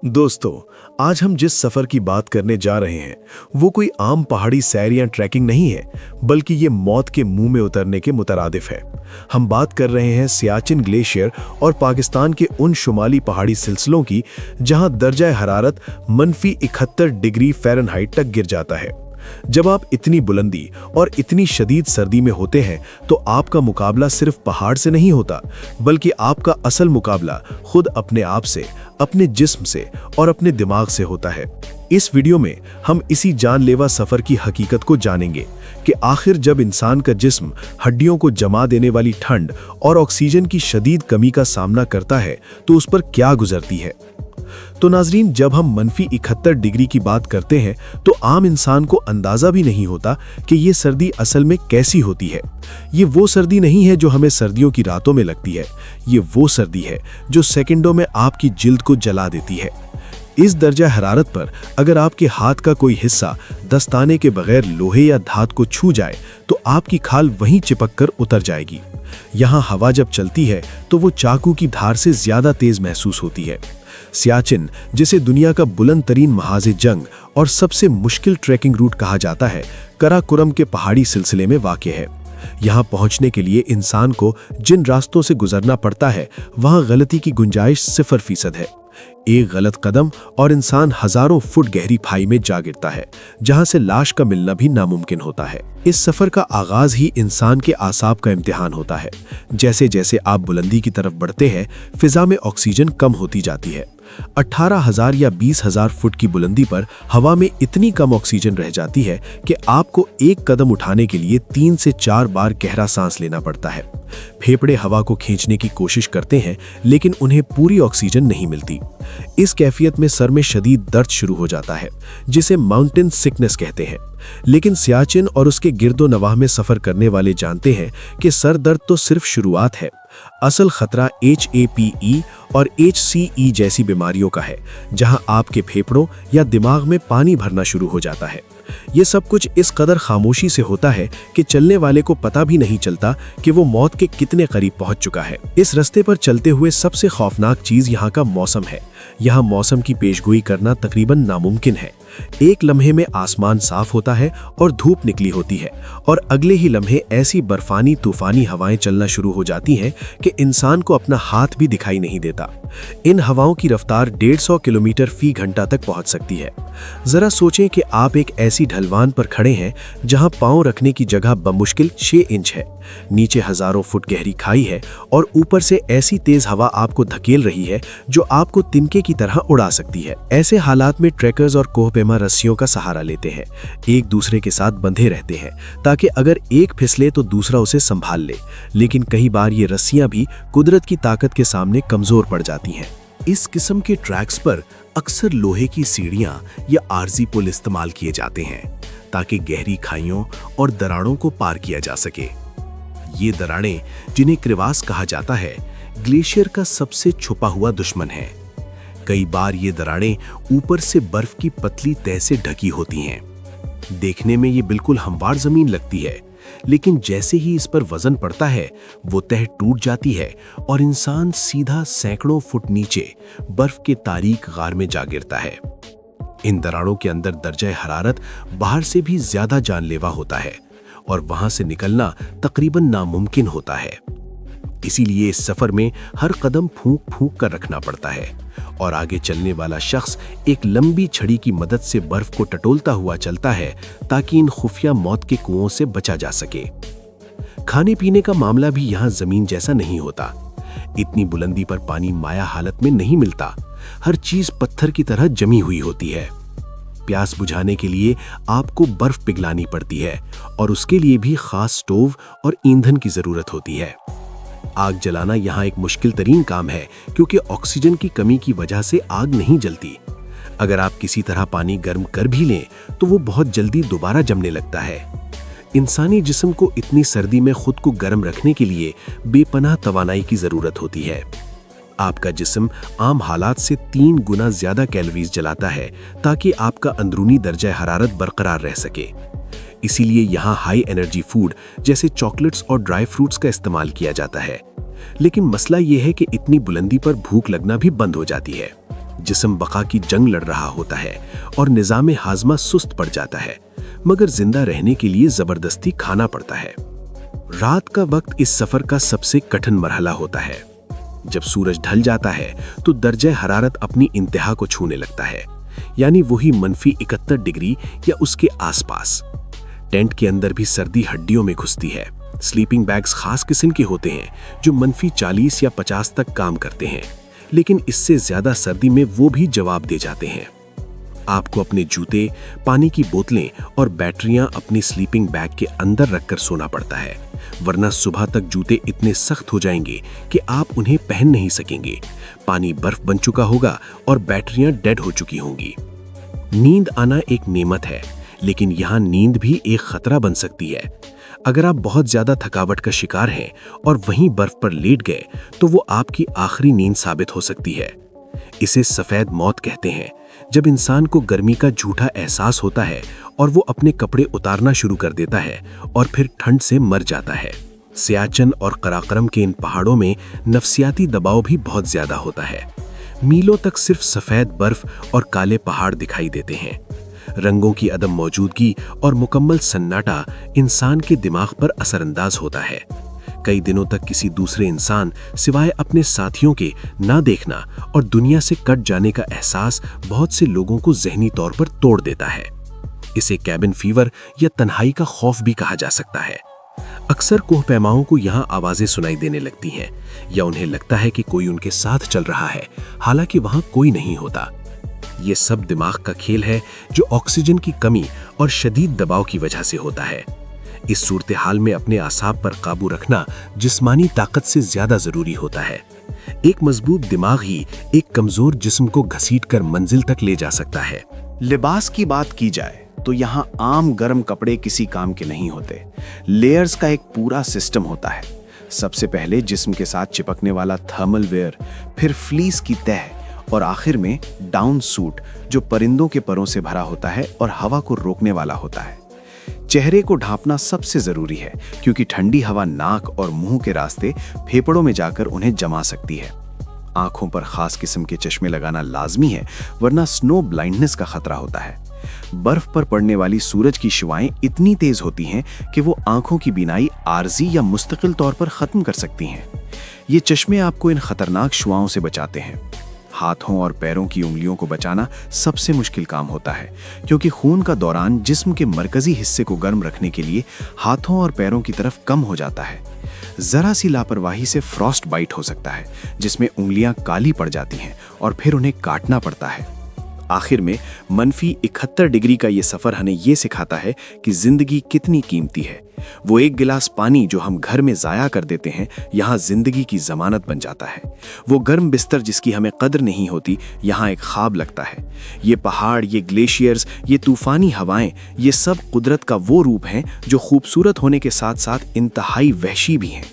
दोस्तों, आज हम जिस सफर की बात करने जा रहे हैं वो कोई आम पहाड़ी सैर या ट्रैकिंग नहीं है, बल्कि ये मौत के मुंह में उतरने के मुतरादिफ है। हम बात कर रहे हैं सियाचिन ग्लेशियर और पाकिस्तान के उन शुमाली पहाड़ी सिलसिलों की जहां दर्जा हरारत -71 डिग्री फ़ारेनहाइट तक गिर जाता है। जब आप इतनी बुलंदी और इतनी शदीद सर्दी में होते हैं तो आपका मुकाबला सिर्फ पहाड़ से नहीं होता, बल्कि आपका असल मुकाबला खुद अपने आप से, अपने जिस्म से और अपने दिमाग से होता है। इस वीडियो में हम इसी जानलेवा सफर की हकीकत को जानेंगे कि आखिर जब इंसान का जिस्म हड्डियों को जमा देने वाली ठंड और ऑक्सीजन की शदीद कमी का सामना करता है तो उस पर क्या गुजरती है। तो नाजरीन, जब हम -71 डिग्री की बात करते हैं तो आम इंसान को अंदाजा भी नहीं होता कि ये सर्दी असल में कैसी होती है। ये वो सर्दी नहीं है जो हमें सर्दियों की रातों में लगती है, ये वो सर्दी है जो सेकंडों में आपकी जिल्द को जला देती है। इस दर्जा हरारत पर अगर आपके हाथ का कोई हिस्सा दस्ताने के बगैर लोहे या धात को छू जाए तो आपकी खाल वहीं चिपक कर उतर जाएगी। यहाँ हवा जब चलती है तो वो चाकू की धार से ज्यादा तेज महसूस होती है। सियाचिन, जिसे दुनिया का बुलंद तरीन महाज़े जंग और सबसे मुश्किल ट्रैकिंग रूट कहा जाता है, कराकोरम के पहाड़ी सिलसिले में वाक़ है। यहाँ पहुँचने के लिए इंसान को जिन रास्तों से गुजरना पड़ता है वहाँ गलती की गुंजाइश 0% है। एक गलत कदम और इंसान हजारों फुट गहरी खाई में जा गिरता है, जहां से लाश का मिलना भी नामुमकिन होता है। इस सफर का आगाज ही इंसान के आसाब का इम्तिहान होता है। जैसे जैसे आप बुलंदी की तरफ बढ़ते हैं, फिजा में ऑक्सीजन कम होती जाती है। 18,000 या 20,000 फुट की बुलंदी पर हवा में इतनी कम ऑक्सीजन रह जाती है कि आपको एक कदम उठाने के लिए 3 से 4 बार गहरा सांस लेना पड़ता है। फेफड़े हवा को खींचने की कोशिश करते हैं, लेकिन उन्हें पूरी ऑक्सीजन नहीं मिलती। इस कैफियत में सर में शदीद दर्द शुरू हो जाता है, जिसे माउंटेन सिकनेस कहते हैं। लेकिन सियाचिन और उसके गिरदो नवाह में सफर करने वाले जानते हैं कि सर दर्द तो सिर्फ शुरुआत है। असल खतरा HAPE और HCE जैसी बीमारियों का है, जहां आपके फेफड़ों या दिमाग में पानी भरना शुरू हो जाता है। ये सब कुछ इस कदर खामोशी से होता है कि चलने वाले को पता भी नहीं चलता कि वो मौत के कितने करीब पहुंच चुका है। इस रास्ते पर चलते हुए सबसे खौफनाक चीज यहाँ का मौसम है। यहाँ मौसम की पेशगोई करना तकरीबन नामुमकिन है। एक लम्हे में आसमान साफ होता है और धूप निकली होती है, और अगले ही लम्हे ऐसी बर्फानी तूफानी हवाएं चलना शुरू हो जाती हैं कि इंसान को अपना हाथ भी दिखाई नहीं देता। इन हवाओं की रफ्तार 150 किलोमीटर फी घंटा तक पहुंच सकती है। जरा सोचें कि आप एक ऐसी ढलवान पर खड़े हैं जहां पांव रखने की जगह बमुश्किल 6 इंच है, नीचे हजारों फुट गहरी खाई है और ऊपर से ऐसी तेज हवा आपको धकेल रही है जो आपको तिनके की तरह उड़ा सकती है। ऐसे हालात में ट्रैकर्स और कोहपेमा रस्सियों का सहारा लेते हैं, एक दूसरे के साथ बंधे रहते हैं ताकि अगर एक फिसले तो दूसरा उसे संभाल ले। लेकिन कई बार ये रस्सियां भी कुदरत की ताकत के सामने कमजोर पड़ जाती हैं। इस किस्म के ट्रैक्स पर अक्सर लोहे की सीढ़ियां या आरजी पुल इस्तेमाल किए जाते हैं ताकि गहरी खाइयों और दरारों को पार किया जा सके। ये दरारें, जिन्हें क्रेवास कहा जाता है, ग्लेशियर का सबसे छुपा हुआ दुश्मन है। कई बार ये दरारें ऊपर से बर्फ की पतली तह से ढकी होती हैं। देखने में ये बिल्कुल हमवार जमीन लगती है, लेकिन जैसे ही इस पर वजन पड़ता है वो तह टूट जाती है और इंसान सीधा सैकड़ों फुट नीचे बर्फ के तारीक गार में जा गिरता है। इन दरारों के अंदर दर्जा हरारत बाहर से भी ज्यादा जानलेवा होता है और वहां से निकलना तकरीबन नामुमकिन होता है। इसीलिए इस सफर में हर कदम फूंक फूंक कर रखना पड़ता है और आगे चलने वाला शख्स एक लंबी छड़ी की मदद से बर्फ को टटोलता हुआ चलता है ताकि इन खुफिया मौत के कुओं से बचा जा सके। खाने पीने का मामला भी यहाँ जमीन जैसा नहीं होता। इतनी बुलंदी पर पानी माया हालत में नहीं मिलता, हर चीज पत्थर की तरह जमी हुई होती है। प्यास बुझाने के लिए आपको बर्फ पिघलानी पड़ती है और उसके लिए भी खास स्टोव और ईंधन की जरूरत होती है। आग जलाना यहाँ एक मुश्किल तरीन काम है क्योंकि ऑक्सीजन की कमी की वजह से आग नहीं जलती। अगर आप किसी तरह पानी गर्म कर भी लें तो वो बहुत जल्दी दोबारा जमने लगता है। इंसानी जिस्म को इतनी सर्दी में खुद को गर्म रखने के लिए बेपनाह तवानाई की जरूरत होती है। आपका जिस्म आम हालात से 3 गुना ज्यादा कैलोरीज जलाता है ताकि आपका अंदरूनी दर्जा हरारत बरकरार रह सके। इसीलिए यहाँ हाई एनर्जी फूड जैसे चॉकलेट्स और ड्राई फ्रूट्स का इस्तेमाल किया जाता है। लेकिन मसला ये है कि इतनी बुलंदी पर भूख लगना भी बंद हो जाती है। जिस्म बका की जंग लड़ रहा होता है और निज़ाम हाजमा सुस्त पड़ जाता है, मगर जिंदा रहने के लिए जबरदस्ती खाना पड़ता है। रात का वक्त इस सफर का सबसे कठिन मरहला होता है। जब सूरज ढल जाता है तो दर्जे हरारत अपनी इंतहा को छूने लगता है, यानी वही -71 डिग्री या उसके आसपास। टेंट के अंदर भी सर्दी हड्डियों में घुसती है। स्लीपिंग बैग्स खास किस्म के होते हैं जो -40 या 50 तक काम करते हैं, लेकिन इससे ज्यादा सर्दी में वो भी जवाब दे जाते हैं। आपको अपने जूते, पानी की बोतलें और बैटरियां अपनी स्लीपिंग बैग के अंदर रखकर सोना पड़ता है, वरना सुबह तक जूते इतने सख्त हो जाएंगे कि आप उन्हें पहन नहीं सकेंगे। पानी बर्फ बन चुका होगा और बैटरियां डेड हो चुकी होंगी। नींद आना एक नेमत है, लेकिन यहाँ नींद भी एक खतरा बन सकती है। अगर आप बहुत ज्यादा थकावट का शिकार हैं और वहीं बर्फ पर लेट गए तो वो आपकी आखिरी नींद साबित हो सकती है। इसे सफेद मौत कहते हैं, जब इंसान को गर्मी का झूठा एहसास होता है और वो अपने कपड़े उतारना शुरू कर देता है और फिर ठंड से मर जाता है। सियाचिन और कराकरम के इन पहाड़ों में नफसियाती दबाव भी बहुत ज्यादा होता है। मीलों तक सिर्फ सफेद बर्फ और काले पहाड़ दिखाई देते हैं। रंगों की अदम मौजूदगी और मुकम्मल सन्नाटा इंसान के दिमाग पर असरअंदाज होता है। कई दिनों तक किसी दूसरे इंसान सिवाय अपने साथियों के ना देखना और दुनिया से कट जाने का एहसास बहुत से लोगों को ज़हनी तौर पर तोड़ देता है। इसे कैबिन फीवर या तन्हाई का खौफ भी कहा जा सकता है। अक्सर कोहपैमाओं को यहाँ आवाज़ें सुनाई देने लगती हैं या उन्हें लगता है कि कोई उनके साथ चल रहा है, हालांकि वहाँ कोई नहीं होता। ये सब दिमाग का खेल है जो ऑक्सीजन की कमी और शदीद दबाव की वजह से होता है। इस सूरत हाल में अपने आसाब पर काबू रखना जिस्मानी ताकत से ज्यादा जरूरी होता है। एक मजबूत दिमाग ही एक कमजोर जिस्म को घसीटकर मंजिल तक ले जा सकता है। लिबास की बात की जाए तो यहाँ आम गर्म कपड़े किसी काम के नहीं होते। लेयर्स का एक पूरा सिस्टम होता है। सबसे पहले जिस्म के साथ चिपकने वाला थर्मल वेयर, फिर फ्लीस की तह और आखिर में डाउन सूट जो परिंदों के परों से भरा होता है और हवा को रोकने वाला होता है। चेहरे को ढांपना सबसे जरूरी है, क्योंकि ठंडी हवा नाक और मुंह के रास्ते फेफड़ों में जाकर उन्हें जमा सकती है। आंखों पर खास किस्म के चश्मे लगाना लाजमी है, वरना स्नो ब्लाइंडनेस का खतरा होता है। बर्फ पर पड़ने वाली सूरज की शुआएं इतनी तेज होती हैं कि वो आंखों की बीनाई आर्जी या मुस्तकिल तौर पर खत्म कर सकती हैं। ये चश्मे आपको इन खतरनाक शुआओं से बचाते हैं। हाथों और पैरों की उंगलियों को बचाना सबसे मुश्किल काम होता है, क्योंकि खून का दौरान जिस्म के मरकजी हिस्से को गर्म रखने के लिए हाथों और पैरों की तरफ कम हो जाता है। जरा सी लापरवाही से फ्रॉस्ट बाइट हो सकता है, जिसमें उंगलियां काली पड़ जाती हैं और फिर उन्हें काटना पड़ता है। आखिर में -71 डिग्री का ये सफर हमें ये सिखाता है कि जिंदगी कितनी कीमती है। वो एक गिलास पानी जो हम घर में जाया कर देते हैं, यहाँ जिंदगी की जमानत बन जाता है। वो गर्म बिस्तर जिसकी हमें कदर नहीं होती, यहाँ एक ख्वाब लगता है। ये पहाड़, ये ग्लेशियर्स, ये तूफानी हवाएं, ये सब कुदरत का वो रूप हैं जो खूबसूरत होने के साथ साथ इंतहाई वहशी भी हैं।